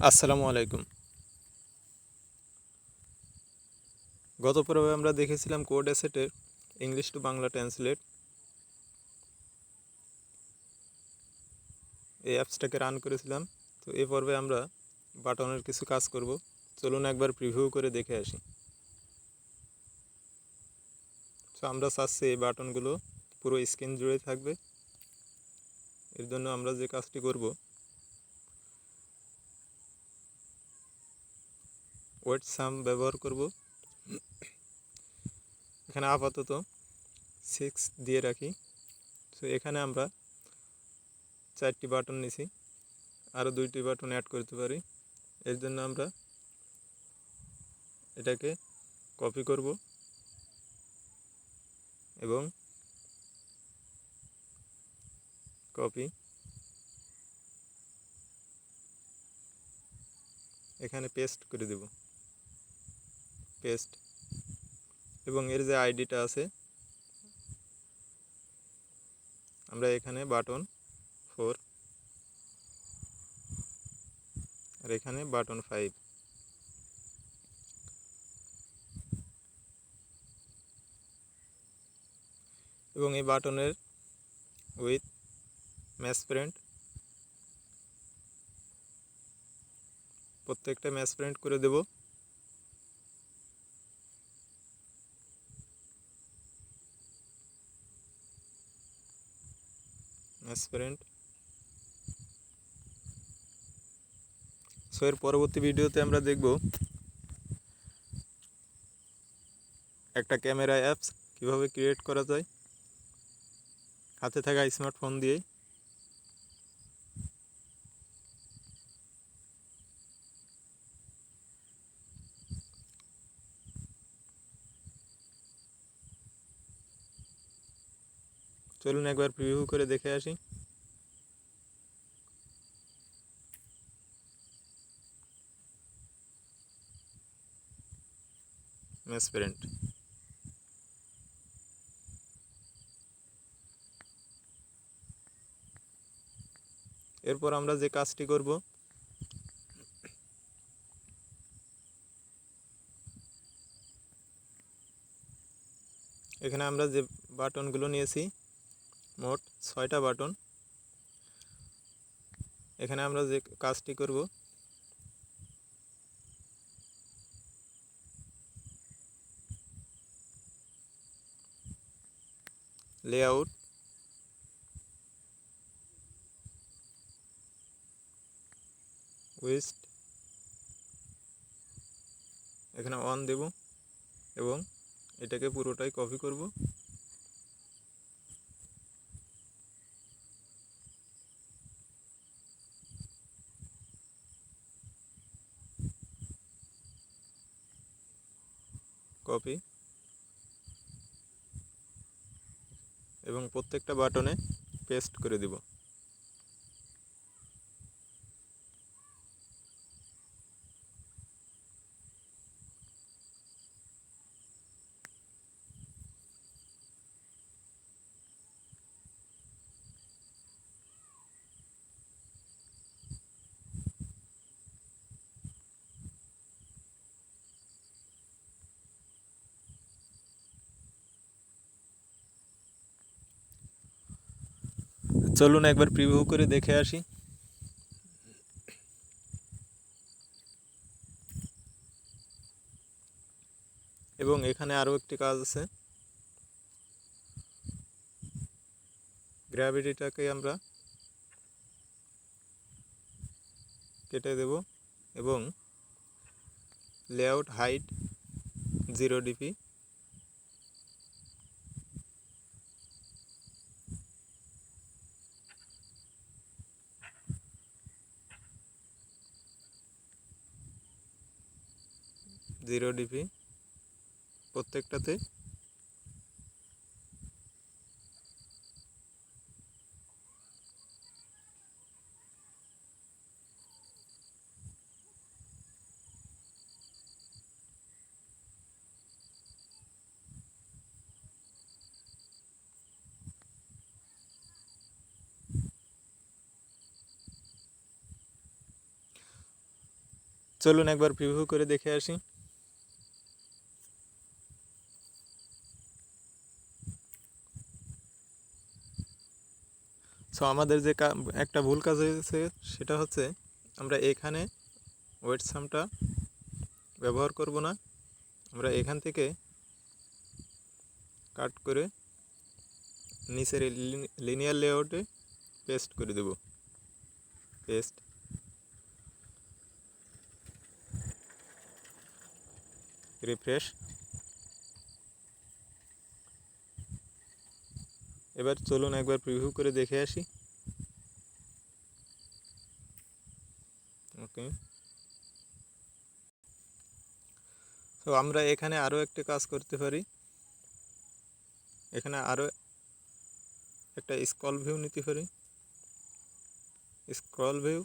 আসসালামু আলাইকুম। গত পর্বে আমরা দেখেছিলাম কোড অ্যাসেটের ইংলিশ টু বাংলা ট্রান্সলেট। এই অ্যাপসটাকে রান করেছিলাম। তো এই পর্বে আমরা বাটনের কিছু কাজ করব। চলুন একবার প্রিভিউ করে দেখে আসি। তো আমরা চাচ্ছি এই বাটনগুলো পুরো স্ক্রিন জুড়ে থাকবে। এর জন্য আমরা যে কাজটি করব, ওয়েট সাম ব্যবহার করব। এখানে আপাতত 6 দিয়ে রাখি। তো এখানে আমরা 4টি বাটন নিছি, আরও 2টি বাটন অ্যাড করতে পারি। এর জন্য আমরা এটাকে কপি করব এবং কপি এখানে পেস্ট করে দেব, পেস্ট। এবং এর যে আইডিটা আছে আমরা এখানে বাটন 4 আর এখানে বাটন 5। এবং এই বাটনের উইথ ম্যাচ প্রিন্ট, প্রত্যেকটা ম্যাচ প্রিন্ট করে দেব। Match print. সো এর পরবর্তী ভিডিওতে আমরা দেখব একটা ক্যামেরা অ্যাপস কিভাবে ক্রিয়েট করা যায় হাতে থাকা স্মার্টফোন দিয়েই। চলুন একবার প্রিভিউ করে দেখে আসি। Match print. এরপর আমরা যে কাজটি করব, এখানে আমরা যে বাটনগুলো নিয়েছি মোট 6টা বাটন। এখানে আমরা যে কাজটি করব, লেআউট, উইস্ট এখানে অন দেব এবং এটাকে পুরোটাই কপি করব। কপি এবং প্রত্যেকটা বাটনে পেস্ট করে দেব। চলুন একবার প্রিভিউ করে দেখে আসি। এবং এখানে আরও একটি কাজ আছে, গ্র্যাভিটিটাকে আমরা কেটে দেব এবং লেআউট হাইট 0 ডিপি, প্রত্যেকটাতে। চলুন একবার প্রিভিউ করে দেখে আসি। সো আমাদের যে একটা ভুল কাজ হয়েছে সেটা হচ্ছে আমরা এখানে ওয়েট সামটা ব্যবহার করব না, আমরা এখান থেকে কাট করে নিচের লিনিয়ার লেআউটে পেস্ট করে দেব। Paste, refresh. এবার চলুন একবার প্রিভিউ করে দেখে আসি। ওকে, তো আমরা এখানে আরও একটা কাজ করতে পারি। এখানে আরও একটা স্ক্রল ভিউ নিতে পারি। স্ক্রল ভিউ,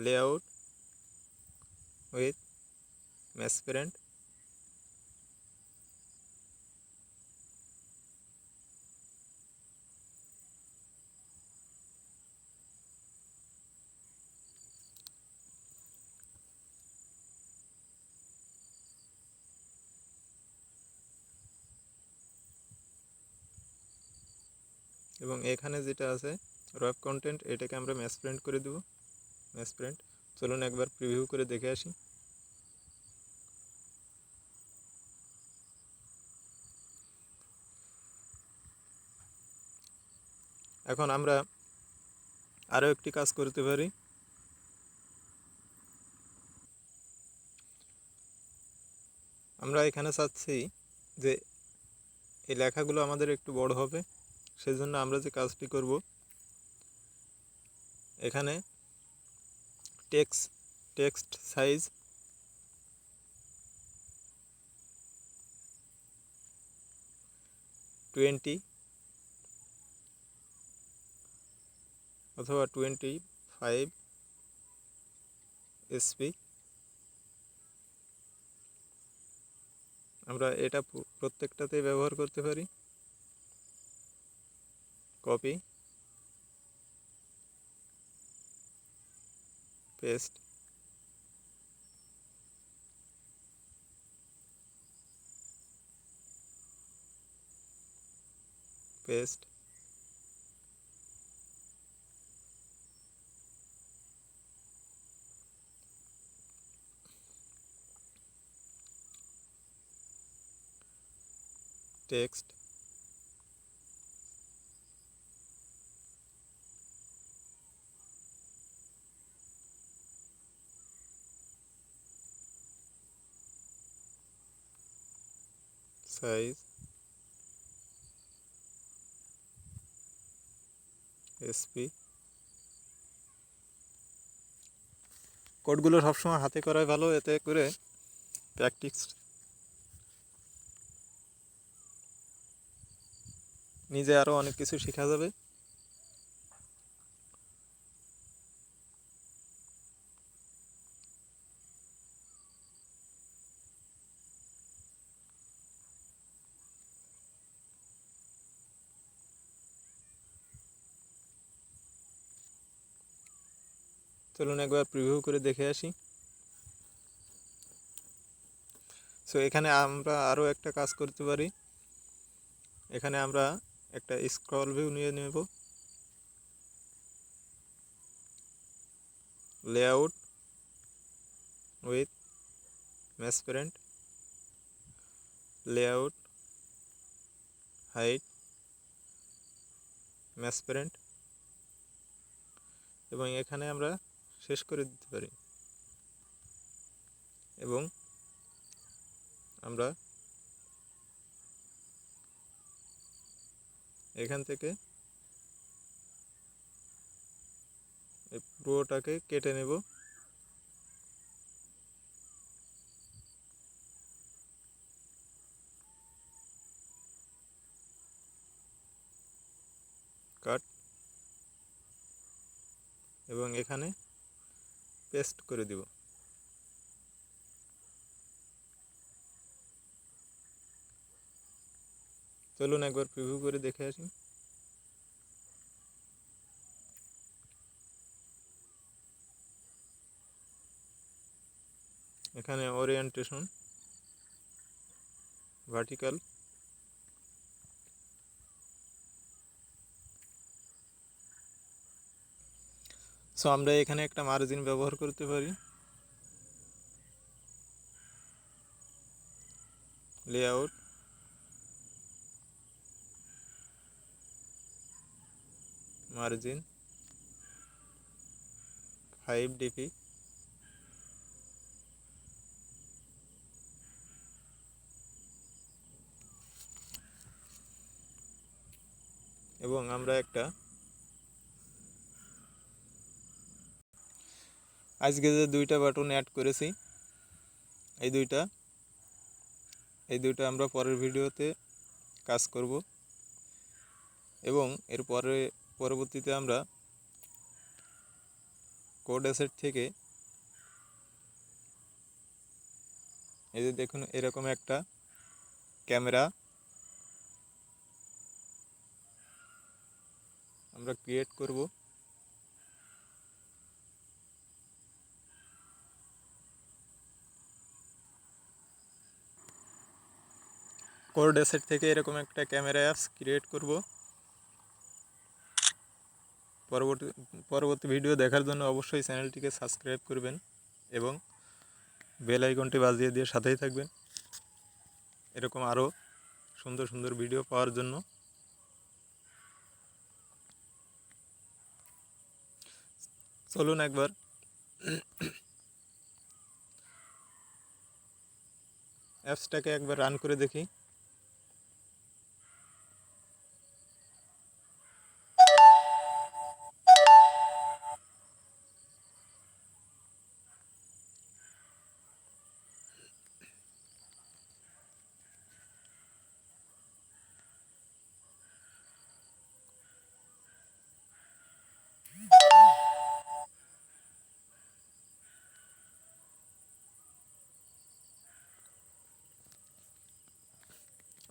লেআউট উইথ ম্যাসপ্যারেন্ট, এবং এখানে যেটা আছে রব কন্টেন্ট, এটাকে আমরা ম্যাসপ্যারেন্ট করে দেব। ম্যাসপ্যারেন্ট। চলুন একবার প্রিভিউ করে দেখে আসি। এখন আমরা আরও একটি কাজ করতে পারি। আমরা এখানে চাচ্ছি যে এই লেখাগুলো আমাদের একটু বড় হবে, সেজন্য আমরা যে কাজটি করব, এখানে টেক্সট সাইজ 20 অথবা 25 এসপি, আমরা এটা প্রত্যেকটাতেই ব্যবহার করতে পারি। Copy, paste, paste, text, size SP. কোডগুলো সবসময় হাতে করাই ভালো, এতে করে প্র্যাকটিস নিজে আরও অনেক কিছু শেখা যাবে। চলুন একবার প্রিভিউ করে দেখে আসি। সো এখানে আমরা আরও একটা কাজ করতে পারি। এখানে আমরা একটা স্ক্রল ভিউ নিয়ে নেব। লেআউট উইথ ম্যাসপ্যারেন্ট, লেআউট, হাইট, ম্যাসপ্যারেন্ট, এবং এখানে আমরা শেষ করে দিতে পারি। এবং আমরা এখান থেকে এই পুরোটাকে কেটে নেব। কাট, এবং এখানে পেস্ট করে দিব। চলুন একবার প্রিভিউ করে দেখে আসি। এখানে ওরিয়েন্টেশন ভার্টিক্যাল, সো আমরা এখানে একটা মার্জিন ব্যবহার করতে পারি, লেআউট, মার্জিন 5 dp, এবং আমরা একটা আজকে যে দুইটা বাটন অ্যাড করেছি, এই দুইটা আমরা পরের ভিডিওতে কাজ করব, এবং পরবর্তীতে আমরা কোড অ্যাসেট থেকে এই যে দেখুন এরকম একটা ক্যামেরা আমরা ক্রিয়েট করব। কোড অ্যাসেট থেকে এরকম একটা ক্যামেরা অ্যাপস ক্রিয়েট করব। পরবর্তী ভিডিও দেখার জন্য অবশ্যই চ্যানেলটিকে সাবস্ক্রাইব করবেন এবং বেল আইকনটি বাজিয়ে দিয়ে সাথেই থাকবেন এরকম আরও সুন্দর সুন্দর ভিডিও পাওয়ার জন্য। চলুন একবার অ্যাপসটাকে একবার রান করে দেখি।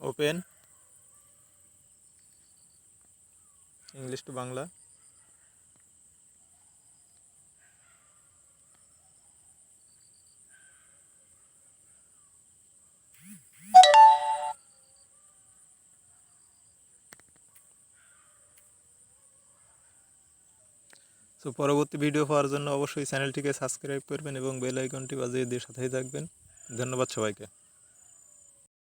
Open, English to Bangla. So পরবর্তী ভিডিও পাওয়ার জন্য অবশ্যই চ্যানেলটিকে সাবস্ক্রাইব করবেন এবং বেল আইকনটি বাজিয়ে দিয়ে সাথেই থাকবেন। ধন্যবাদ সবাইকে।